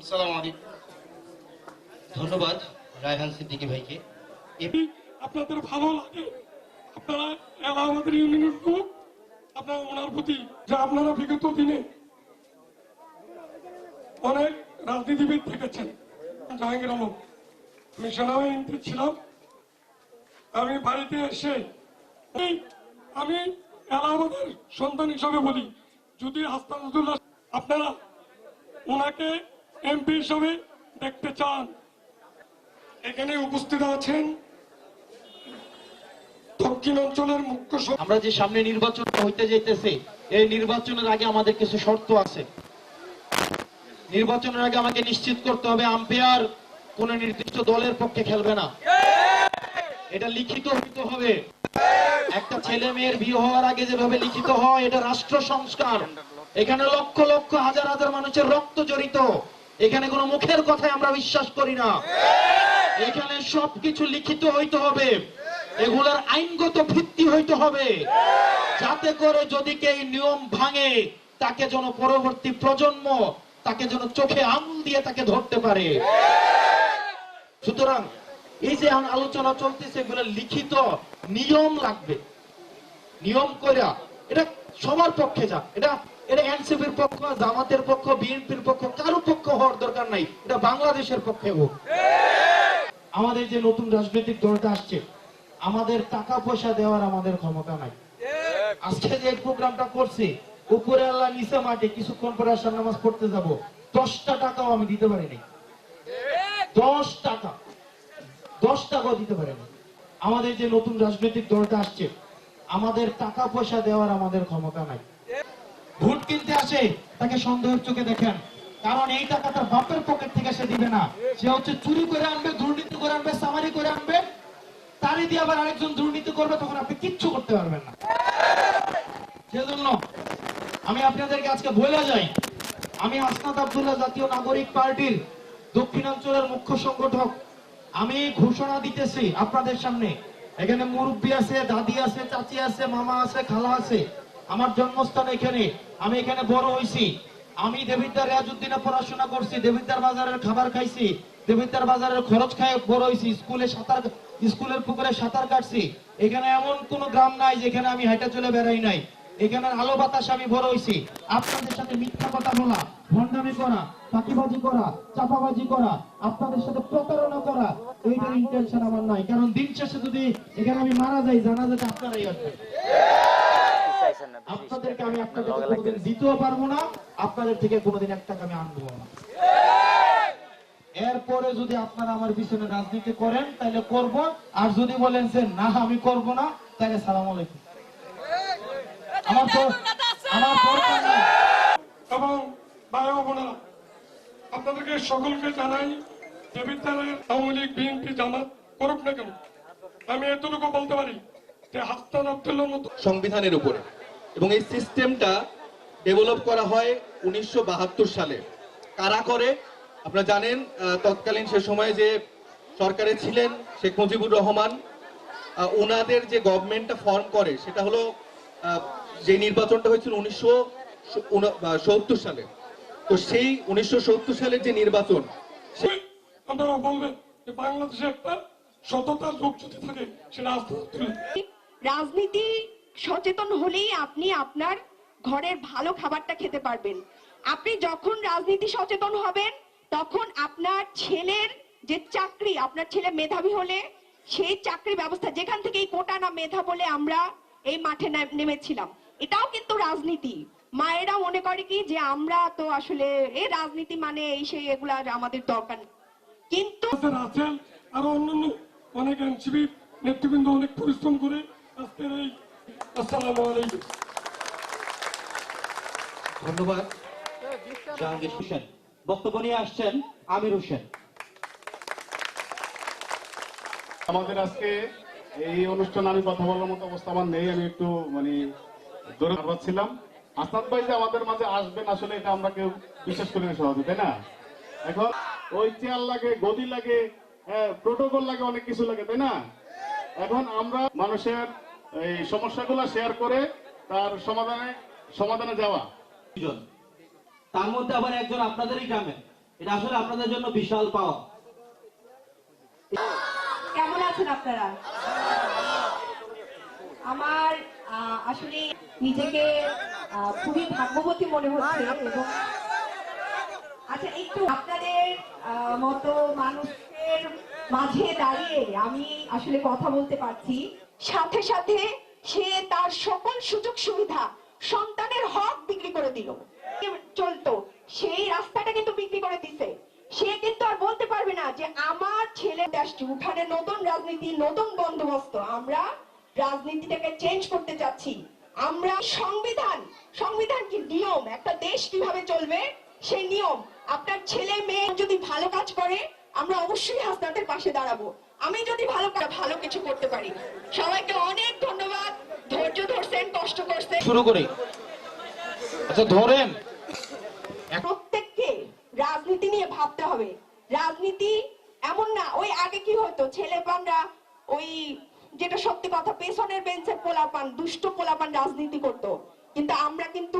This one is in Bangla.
আসসালামু আলাইকুম। ধন্যবাদ রায়হান সিদ্দিকী ভাইকে। আপনাদের ভালো লাগে, আপনারা আমাদের ইউনিয়নের লোক, আপনারা ওনার প্রতি যে আপনারা বিগত দিনে অনেক রাজনীতিবিদ দেখেছেন। জাহাঙ্গীর আলম, আমি সেনাবাহিনীতে ছিলাম। আমি বাড়িতে এসে আমি এলাহাবাদের সন্তান হিসাবে বলি, যদি হাসনাতুল্লাহ আপনারা ওনাকে এমপি হিসাবে দেখতে চান, এখানে উপস্থিত আছেন দক্ষিণ অঞ্চলের মুখ্য। আমরা যে সামনে নির্বাচন হইতে যাইতেছে, এই নির্বাচনের আগে আমাদের কিছু শর্ত আছে। নির্বাচনের আগে আমাকে নিশ্চিত করতে হবে আম্পায়ার কোন নির্দিষ্ট দলের পক্ষে খেলবে না, এটা লিখিত হইতে হবে। একটা ছেলে মেয়ের বিয়ে হওয়ার আগে যেভাবে লিখিত হয়, এটা রাষ্ট্র সংস্কার। এখানে লক্ষ লক্ষ হাজার হাজার মানুষের রক্ত জড়িত, এখানে কোনো মুখের কথায় আমরা বিশ্বাস করি না। এখানে সবকিছু লিখিত হইতে হবে, এগুলোর আইনগত ভিত্তি হইতে হবে, যাতে করে যদি কেউ নিয়ম ভাঙে তাকে যেন পরবর্তী প্রজন্ম তাকে যেন চোখে আঙুল দিয়ে তাকে ধরতে পারে। সুতরাং এই যে আলোচনা চলতেছে, এগুলো লিখিত নিয়ম লাগবে, নিয়ম করা। এটা সবার পক্ষে যা, এটা এটা এনসিপির পক্ষ, জামাতের পক্ষ, বিএনপির পক্ষ, কারো পক্ষ হওয়ার দরকার নাই, এটা বাংলাদেশের পক্ষে হোক। আমাদের যে নতুন রাজনৈতিক দলটা আসছে, আমাদের টাকা পয়সা দেওয়ার আমাদের ক্ষমতা নাই। আজকে যে প্রোগ্রামটা করছি, উপরে আল্লাহ নিচে মাঠে, কিছুক্ষণ পরে আসার নামাজ পড়তে যাব, 10টা টাকাও আমি দিতে পারিনি। 10 টাকাও দিতে পারিনি। আমাদের যে নতুন রাজনৈতিক দলটা আসছে, আমাদের টাকা পয়সা দেওয়ার আমাদের ক্ষমতা নাই। ভোট কিনতে আসে, তাকে সন্দেহের চোখে দেখেন, কারণ এই টাকা তার বাপের পকেট থেকে সে দিবে না। সে হচ্ছে চুরি করে আনবে, দুর্নীতি করে আনবে, সামারি করে আনবে, তারই দিয়ে আবার আরেকজন দুর্নীতি করবে, তখন আপনি কিচ্ছু করতে পারবেন না। সেজন্য আমি আপনাদেরকে আজকে বলে যাই, আমি হাসনাত আব্দুল্লাহ জাতীয় নাগরিক পার্টির দক্ষিণাঞ্চলের মুখ্য সংগঠক। আমি ঘোষণা দিতেছি আপনাদের সামনে, এখানে মুরব্বী আছে, দাদি আছে, চাচি আছে, মামা আছে, খালা আছে। আমার জন্মস্থান এখানে, আমি এখানে বড় হয়েছি। আমি দেবিদ্বার রিয়াজউদ্দিনে পড়াশোনা করছি, দেবিদ্বার বাজারের খাবার খাইছি, দেবিদ্বার বাজারের খরচ খাই বড় হয়েছি, স্কুলের পুকুরে সাঁতার কাটছি। এখানে এমন কোন গ্রাম নাই যেখানে আমি হাইটা চলে বেড়াই নাই। এখানে আলো বাতাস আমি বড় হয়েছি। আপনাদের সাথে মিথ্যা কথা বলা, ভণ্ডামি করা, ফাঁকিবাজি করা, চাপাবাজি করা, আপনাদের সাথে প্রতারণা করা, এইটার ইন্টেনশন আমার নাই। কারণ দিন শেষে যদি এখানে আমি মারা যাই, জানা যেতে আপনারাই আসবেন। আপনাদেরকে আমি আপনাদের কোনোদিন দিতেও পারবো না, আপনাদের থেকে কোনোদিন 1 টাকা আমি আনবো না। এরপরে যদি আপনারা আমার পিছনে রাজনীতি করেন তাহলে করব, আর যদি বলেন যে না আমি করব না, তাহলে সালাম আলাইকুম। আমার দরকার নেই। এবং ভাই ও বোনেরা, আপনাদেরকে সকলকে জানাই, দেবিদ্বারের আওয়ামী লীগ, বিএনপি, জামাত করুক না কেন, আমি এতটুকু বলতে পারি যে হাসনাত আব্দুল্লাহর মতো সংবিধানের উপরে, এবং এই সিস্টেমটা ডেভেলপ করা হয় 1972 সালে। কারা করে আপনারা জানেন, তৎকালীন সে সময় যে সরকারে ছিলেন শেখ মুজিবুর রহমান, ওনাদের যে গভর্নমেন্টটা ফর্ম করে সেটা হলো, যে নির্বাচনটা হয়েছিল 1970 সালে। তো সেই 1970 সালের যে নির্বাচন, আপনারা বলবেন যে বাংলাদেশে একটা সততার লোক যদি থাকে সেটা রাজনীতি সচেতন হলেই আপনি আপনার ঘরের ভালো খাবারটা খেতে পারবেন। আপনি যখন রাজনীতি সচেতন হবেন, তখন আপনার ছেলের যে চাকরি, আপনার ছেলে মেধাবী হলে সেই চাকরি ব্যবস্থা, যেখান থেকে এই কোটা না মেধা বলে আমরা এই মাঠে নেমেছিলাম, এটাও কিন্তু রাজনীতি। মায়েরা মনে করে কি যে আমরা তো আসলে এই রাজনীতি মানে এই সেই, এগুলা আমাদের দরকার নেই। কিন্তু আছেন আরো অন্যান্য অনেক এনসিপি নেতৃবৃন্দ অনেক পরিশ্রম করে আজকের এই। আসসালামু আলাইকুম। ধন্যবাদ জাহাঙ্গীর হোসেন। বক্তব্য নিয়ে আসছেন আমির হোসেন। আমাদের আজকে এই অনুষ্ঠানে আমি কথা বলার মতো অবস্থা আমার নেই, আমি একটু দূরে ছিলাম। হাসনাত ভাই যে আমাদের মাঝে আসবেন, আসলে এটা আমরা কেউ বিশ্বাস করি না সহজে, তাই না? এখন ওই চেয়ার লাগে, গদি লাগে, প্রোটোকল লাগে, অনেক কিছু লাগে, তাই না? এখন আমরা মানুষের এই সমস্যাগুলো শেয়ার করে তার সমাধানে যাওয়া। তার মধ্যে আবার একজন আপনাদেরই গ্রামে, এটা আসলে আপনাদের জন্য বিশাল পাওয়া। কেমন আছেন আপনারা? আমার আসলে নিজেকে খুবই ভাগ্যবতী মনে হচ্ছে এবং আচ্ছা একটু আপনাদের মতো মানুষের মাঝে দাঁড়িয়ে আমি আসলে কথা বলতে পারছি। সাথে সাথে সে তার সকল সুযোগ সুবিধা, সন্তানের হক বিক্রি করে দিল। চলতো সেই রাস্তাটা কিন্তু বিক্রি করে দিছে। সে কিন্তু আর বলতে পারবে না যে আমার ছেলে আসছে উঠানে নতুন রাজনীতি, নতুন বন্দোবস্ত। আমরা রাজনীতিটাকে চেঞ্জ করতে যাচ্ছি। আমরা সংবিধান কি নিয়ম, একটা দেশ কিভাবে চলবে সেই নিয়ম। আপনার ছেলে মেয়ে যদি ভালো কাজ করে আমরা অবশ্যই হাসনাতের পাশে দাঁড়াবো। আমি যদি ভালো কিছু করতে পারি। সবাইকে অনেক ধন্যবাদ, ধৈর্য ধরছেন, কষ্ট করছেন। শুরু করি। আচ্ছা ধরেন, প্রত্যেককে রাজনীতি নিয়ে ভাবতে হবে। রাজনীতি এমন না ওই আগে কি হতো, ছেলেপানরা ওই যেটা সত্যি কথা পেছনের বেঞ্চের পোলাপান, দুষ্ট পোলাপান রাজনীতি করতো, কিন্তু আমরা কিন্তু